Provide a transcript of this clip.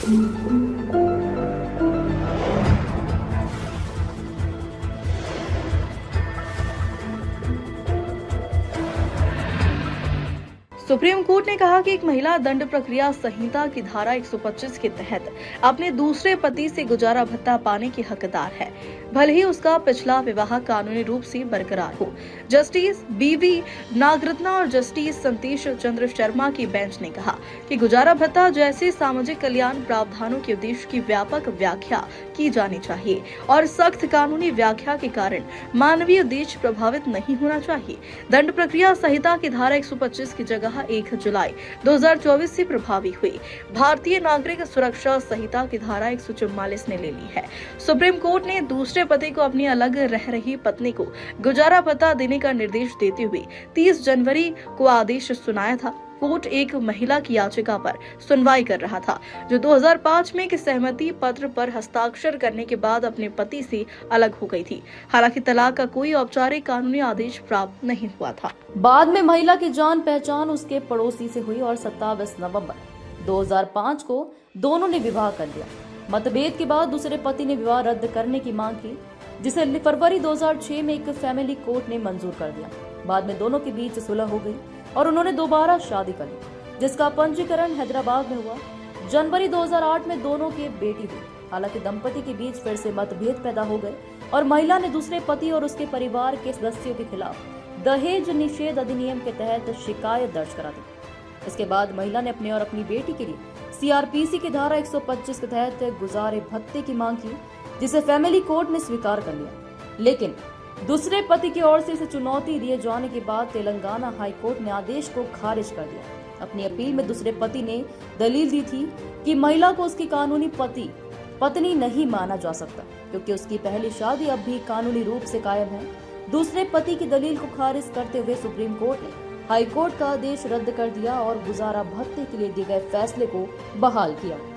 Supreme court ने कहा कि एक महिला दंड प्रक्रिया संहिता की धारा 125 के तहत अपने दूसरे पति से गुजारा भत्ता पाने की हकदार है, भले ही उसका पिछला विवाह कानूनी रूप से बरकरार हो। जस्टिस बीवी नागरत्ना और जस्टिस संतोष चंद्र शर्मा की बेंच ने कहा कि गुजारा भत्ता जैसे सामाजिक कल्याण प्रावधानों के उद्देश्य की व्यापक व्याख्या की जानी चाहिए और सख्त कानूनी व्याख्या के कारण मानवीय उद्देश्य प्रभावित नहीं होना चाहिए। दंड प्रक्रिया संहिता की धारा 125 की जगह 1 जुलाई 2024 से प्रभावी हुई। भारतीय नागरिक सुरक्षा संहिता की धारा 144 ने ले ली है। सुप्रीम कोर्ट ने दूसरे पति को अपनी अलग रह रही पत्नी को गुजारा भत्ता देने का निर्देश देते हुए 30 जनवरी को आदेश सुनाया था। कोर्ट एक महिला की याचिका पर सुनवाई कर रहा था जो 2005 में एक सहमति पत्र पर हस्ताक्षर करने के बाद अपने पति से अलग हो गई थी। हालांकि तलाक का कोई औपचारिक कानूनी आदेश प्राप्त नहीं हुआ था। बाद में महिला की जान पहचान उसके पड़ोसी से हुई और 27 नवंबर 2005 को दोनों ने विवाह कर लिया। मतभेद के बाद दूसरे पति ने विवाह रद्द करने की मांग की, जिसे फरवरी 2006 में एक फैमिली कोर्ट ने मंजूर कर दिया। बाद में दोनों के बीच सुलह हो गई और उन्होंने दोबारा शादी कर ली, जिसका पंजीकरण हैदराबाद में हुआ। जनवरी 2008 में दोनों की बेटी हुई। हालांकि दंपति के बीच फिर से मतभेद पैदा हो गए और महिला ने दूसरे पति और उसके परिवार के सदस्यों के खिलाफ दहेज निषेध अधिनियम के तहत शिकायत दर्ज करा दी। इसके बाद महिला ने अपने और अपनी बेटी के लिए सीआरपीसी की धारा 125 के तहत गुजारे भत्ते की मांग की, जिसे फैमिली कोर्ट ने स्वीकार कर लिया। लेकिन दूसरे पति की ओर से इसे चुनौती दिए जाने के बाद तेलंगाना हाई कोर्ट ने आदेश को खारिज कर दिया। अपनी अपील में दूसरे पति ने दलील दी थी कि महिला को उसकी कानूनी पत्नी नहीं माना जा सकता, क्योंकि उसकी पहली शादी अब भी कानूनी रूप से कायम है। दूसरे पति की दलील को खारिज करते हुए सुप्रीम कोर्ट ने हाई कोर्ट का आदेश रद्द कर दिया और गुजारा भत्ते के लिए दिए गए फैसले को बहाल किया।